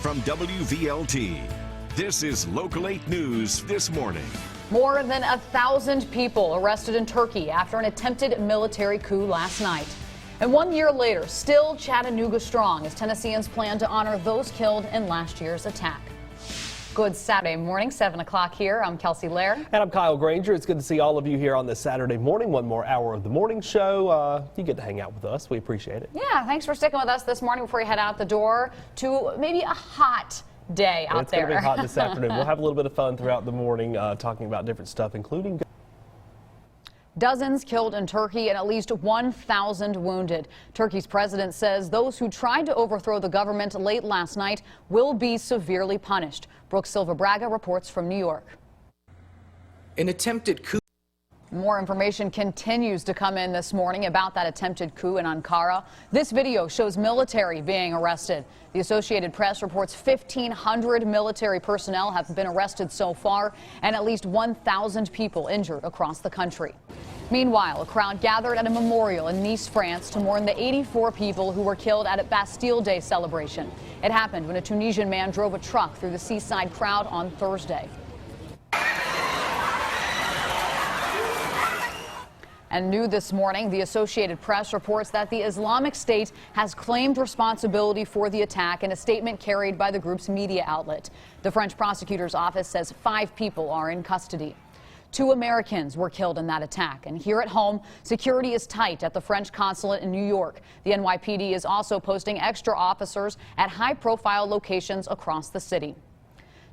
From WVLT, this is Local 8 News this morning. More than 1,000 people arrested in Turkey after an attempted military coup last night. And 1 year later, still Chattanooga strong as Tennesseans plan to honor those killed in last year's attack. Good Saturday morning, 7 o'clock here. I'm Kelsey Leyrer. And I'm Kyle Granger. It's good to see all of you here on this Saturday morning. One more hour of the morning show. You get to hang out with us. We appreciate it. Yeah, thanks for sticking with us this morning before you head out the door to maybe a hot day out there. It's going to be hot this afternoon. We'll have a little bit of fun throughout the morning talking about different stuff, including dozens killed in Turkey and at least 1,000 wounded. Turkey's president says those who tried to overthrow the government late last night will be severely punished. Brooke Silva Braga reports from New York. An attempted coup. More information continues to come in this morning about that attempted coup in Ankara. This video shows military being arrested. The Associated Press reports 1,500 military personnel have been arrested so far and at least 1,000 people injured across the country. Meanwhile, a crowd gathered at a memorial in Nice, France to mourn the 84 people who were killed at a Bastille Day celebration. It happened when a Tunisian man drove a truck through the seaside crowd on Thursday. And new this morning, the Associated Press reports that the Islamic State has claimed responsibility for the attack in a statement carried by the group's media outlet. The French prosecutor's office says 5 people are in custody. 2 Americans were killed in that attack. And here at home, security is tight at the French consulate in New York. The NYPD is also posting extra officers at high-profile locations across the city.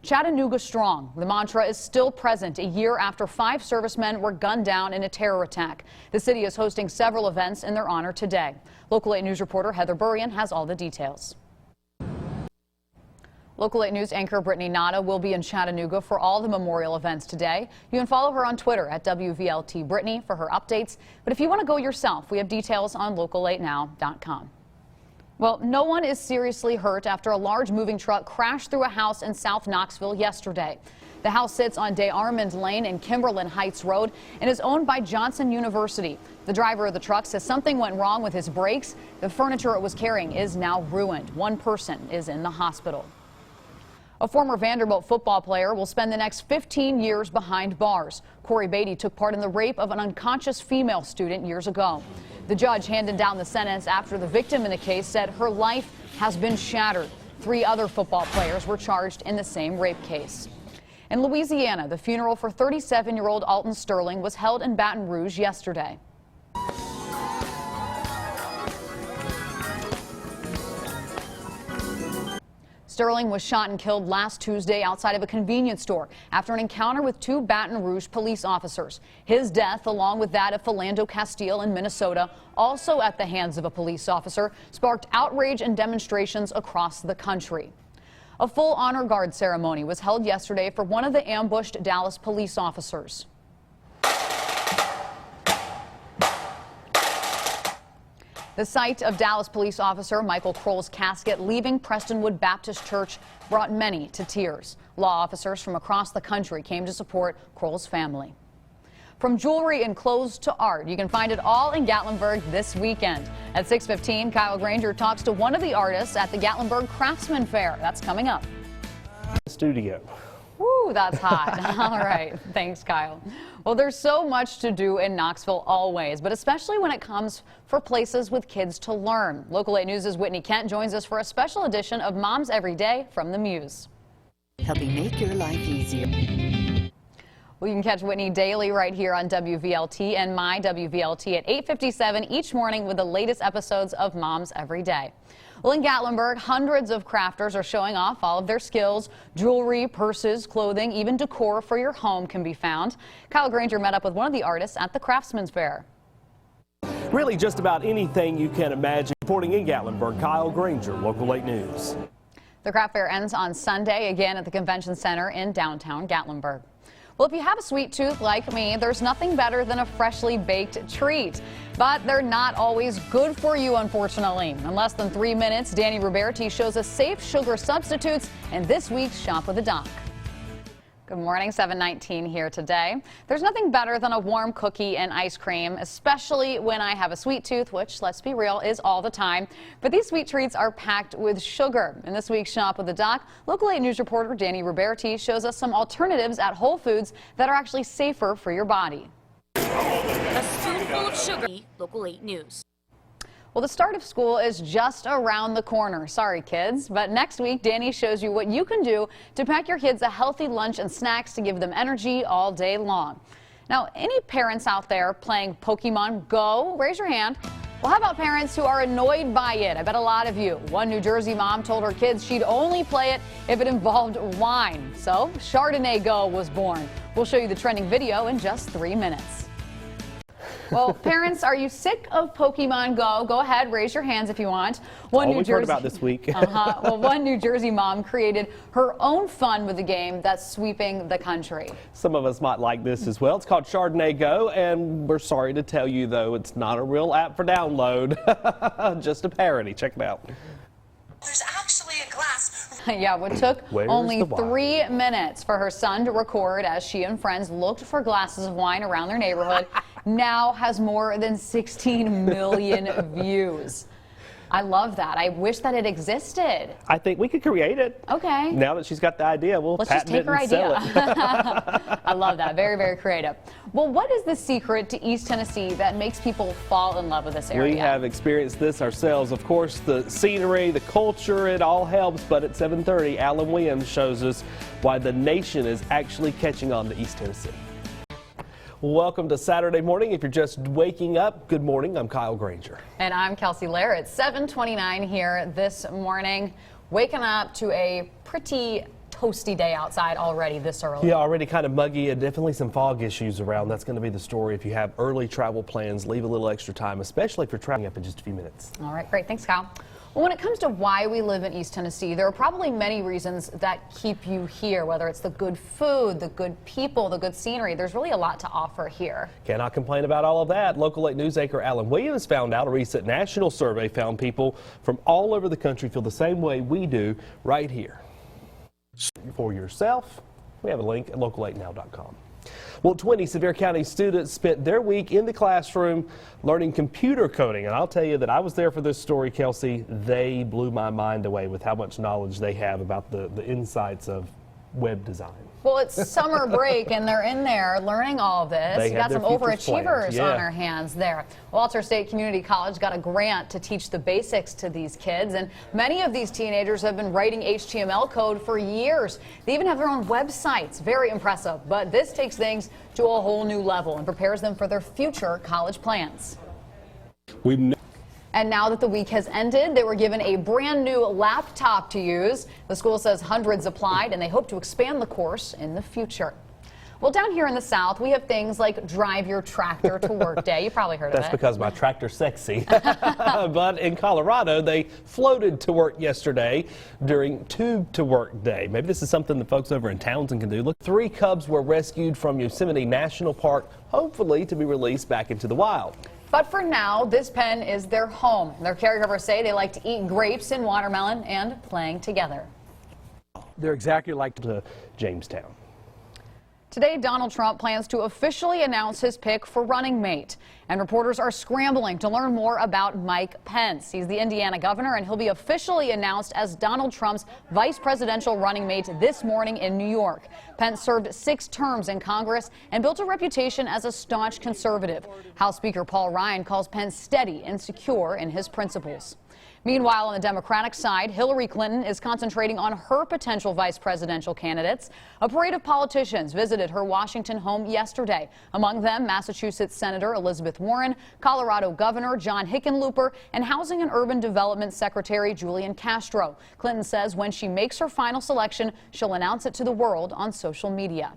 Chattanooga strong. The mantra is still present a year after 5 servicemen were gunned down in a terror attack. The city is hosting several events in their honor today. Local 8 News reporter Heather Burian has all the details. Local 8 News anchor Brittany Nada will be in Chattanooga for all the memorial events today. You can follow her on Twitter at WVLT Brittany for her updates. But if you want to go yourself, we have details on local8now.com. Well, no one is seriously hurt after a large moving truck crashed through a house in South Knoxville yesterday. The house sits on Day Armand Lane and Kimberlin Heights Road and is owned by Johnson University. The driver of the truck says something went wrong with his brakes. The furniture it was carrying is now ruined. 1 person is in the hospital. A former Vanderbilt football player will spend the next 15 years behind bars. Corey Beatty took part in the rape of an unconscious female student years ago. The judge handed down the sentence after the victim in the case said her life has been shattered. 3 other football players were charged in the same rape case. In Louisiana, the funeral for 37-year-old Alton Sterling was held in Baton Rouge yesterday. Sterling was shot and killed last Tuesday outside of a convenience store after an encounter with 2 Baton Rouge police officers. His death, along with that of Philando Castile in Minnesota, also at the hands of a police officer, sparked outrage and demonstrations across the country. A full honor guard ceremony was held yesterday for one of the ambushed Dallas police officers. The sight of Dallas police officer Michael Kroll's casket leaving Prestonwood Baptist Church brought many to tears. Law officers from across the country came to support Kroll's family. From jewelry and clothes to art, you can find it all in Gatlinburg this weekend. At 6:15, Kyle Granger talks to one of the artists at the Gatlinburg Craftsman Fair. That's coming up. Studio. Woo, that's hot. All right. Thanks, Kyle. Well, there's so much to do in Knoxville always, but especially when it comes for places with kids to learn. Local 8 News' Whitney Kent joins us for a special edition of Moms Every Day from the Muse. Helping make your life easier. Well, you can catch Whitney daily right here on WVLT and My WVLT at 8:57 each morning with the latest episodes of Moms Every Day. Well, in Gatlinburg, hundreds of crafters are showing off all of their skills. Jewelry, purses, clothing, even decor for your home can be found. Kyle Granger met up with one of the artists at the Craftsman's Fair. Really just about anything you can imagine. Reporting in Gatlinburg, Kyle Granger, Local 8 News. The craft fair ends on Sunday again at the Convention Center in downtown Gatlinburg. Well, if you have a sweet tooth like me, there's nothing better than a freshly baked treat. But they're not always good for you, unfortunately. In less than 3 minutes, Danny Ruberti shows us safe sugar substitutes in this week's Shop with a Doc. Good morning, 7:19 here today. There's nothing better than a warm cookie and ice cream, especially when I have a sweet tooth, which, let's be real, is all the time. But these sweet treats are packed with sugar. In this week's Shop with the Doc, Local 8 News reporter Danny WVLT shows us some alternatives at Whole Foods that are actually safer for your body. A spoonful of sugar. Local 8 News. Well, the start of school is just around the corner. Sorry, kids. But next week, Danny shows you what you can do to pack your kids a healthy lunch and snacks to give them energy all day long. Now, any parents out there playing Pokemon Go, raise your hand. Well, how about parents who are annoyed by it? I bet a lot of you. One New Jersey mom told her kids she'd only play it if it involved wine. So, Chardonnay Go was born. We'll show you the trending video in just 3 minutes. Well, parents, are you sick of Pokemon Go? Go ahead, raise your hands if you want. All we've heard about this week. Well, one New Jersey mom created her own fun with the game that's sweeping the country. Some of us might like this as well. It's called Chardonnay Go, and we're sorry to tell you, though, it's not a real app for download. Just a parody. Check it out. There's actually a glass. Yeah, what took Where's only the wine? 3 minutes for her son to record as she and friends looked for glasses of wine around their neighborhood now has more than 16 million views. I love that. I wish that it existed. I think we could create it. Okay. Now that she's got the idea, we'll Let's just patent take her it and sell idea. it. I love that. Very, very creative. Well, what is the secret to East Tennessee that makes people fall in love with this area? We have experienced this ourselves. Of course, the scenery, the culture, it all helps. But at 7:30, Alan Williams shows us why the nation is actually catching on to East Tennessee. Welcome to Saturday morning. If you're just waking up, good morning. I'm Kyle Granger. And I'm Kelsey Leyrer. It's 7:29 here this morning. Waking up to a pretty toasty day outside already this early. Yeah, already kind of muggy and definitely some fog issues around. That's going to be the story. If you have early travel plans, leave a little extra time, especially if you're traveling up in just a few minutes. All right, great. Thanks, Kyle. Well, when it comes to why we live in East Tennessee, there are probably many reasons that keep you here, whether it's the good food, the good people, the good scenery. There's really a lot to offer here. Cannot complain about all of that. Local 8 News anchor Alan Williams found out a recent national survey found people from all over the country feel the same way we do right here. For yourself, we have a link at local8now.com. Well, 20 Sevier County students spent their week in the classroom learning computer coding. And I'll tell you that I was there for this story, Kelsey. They blew my mind away with how much knowledge they have about the insights of web design. Well, it's summer break, and they're in there learning all of this. They You have got some their futures planned. overachievers Yeah. on our hands there. Walter State Community College got a grant to teach the basics to these kids, and many of these teenagers have been writing HTML code for years. They even have their own websites. Very impressive. But this takes things to a whole new level and prepares them for their future college plans. And now that the week has ended, they were given a brand new laptop to use. The school says hundreds applied, and they hope to expand the course in the future. Well, down here in the South, we have things like Drive Your Tractor to Work Day. You probably heard of it. That's because my tractor's sexy. But in Colorado, they floated to work yesterday during Tube to Work Day. Maybe this is something the folks over in Townsend can do. Look, 3 cubs were rescued from Yosemite National Park, hopefully to be released back into the wild. But for now, this pen is their home. Their caregivers say they like to eat grapes and watermelon and playing together. They're exactly like to Jamestown. Today, Donald Trump plans to officially announce his pick for running mate. And reporters are scrambling to learn more about Mike Pence. He's the Indiana governor, and he'll be officially announced as Donald Trump's vice presidential running mate this morning in New York. Pence served 6 terms in Congress and built a reputation as a staunch conservative. House Speaker Paul Ryan calls Pence steady and secure in his principles. Meanwhile, on the Democratic side, Hillary Clinton is concentrating on her potential vice presidential candidates. A parade of politicians visited her Washington home yesterday. Among them, Massachusetts Senator Elizabeth Warren, Colorado Governor John Hickenlooper, and Housing and Urban Development Secretary Julian Castro. Clinton says when she makes her final selection, she'll announce it to the world on social media.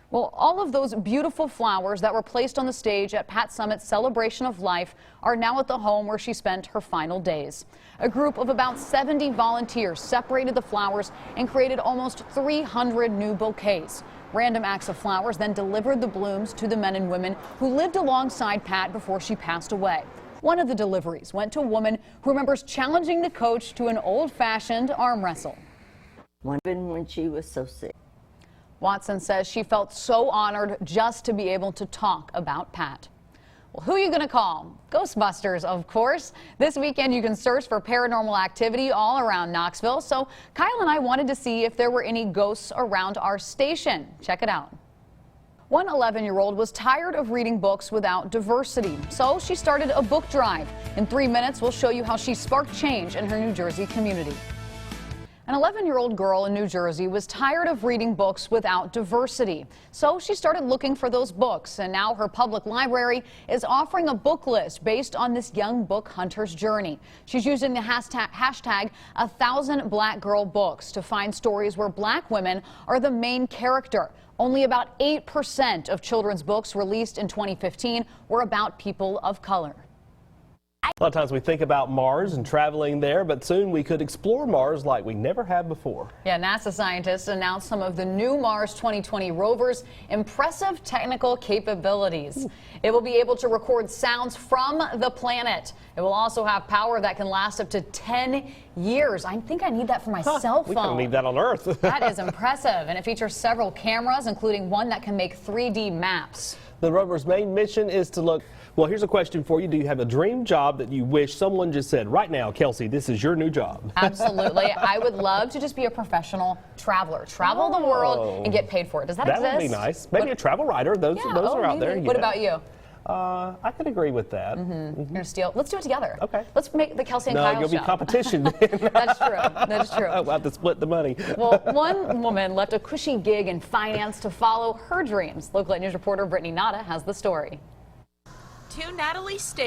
Well, all of those beautiful flowers that were placed on the stage at Pat Summitt's Celebration of Life are now at the home where she spent her final days. A group of about 70 volunteers separated the flowers and created almost 300 new bouquets. Random acts of flowers then delivered the blooms to the men and women who lived alongside Pat before she passed away. One of the deliveries went to a woman who remembers challenging the coach to an old-fashioned arm wrestle. When she was so sick. Watson says she felt so honored just to be able to talk about Pat. Well, who are you going to call? Ghostbusters, of course. This weekend you can search for paranormal activity all around Knoxville. So Kyle and I wanted to see if there were any ghosts around our station. Check it out. One 11-year-old was tired of reading books without diversity, so she started a book drive. In 3 minutes, we'll show you how she sparked change in her New Jersey community. An 11-year-old girl in New Jersey was tired of reading books without diversity, so she started looking for those books, and now her public library is offering a book list based on this young book hunter's journey. She's using the hashtag 1,000 Black Girl Books to find stories where black women are the main character. Only about 8% of children's books released in 2015 were about people of color. A lot of times we think about Mars and traveling there, but soon we could explore Mars like we never have before. Yeah, NASA scientists announced some of the new Mars 2020 rover's impressive technical capabilities. Ooh. It will be able to record sounds from the planet. It will also have power that can last up to 10 years. I think I need that for my cell phone. We don't need that on Earth. That is impressive, and it features several cameras, including one that can make 3D maps. The rover's main mission is to look. Well, here's a question for you. Do you have a dream job that you wish someone just said, right now, Kelsey, this is your new job? Absolutely. I would love to just be a professional traveler. Travel the world and get paid for it. Does that exist? That would be nice. Maybe a travel writer. Those are out there. What about you? I could agree with that. You're gonna steal. Let's do it together. Okay. Let's make the Kelsey and Kyle show. No, you'll be competition. That's true. That is true. We'll have to split the money. Well, one woman left a cushy gig in finance to follow her dreams. Local 8 News reporter Brittany Nada has the story. To Natalie Stair.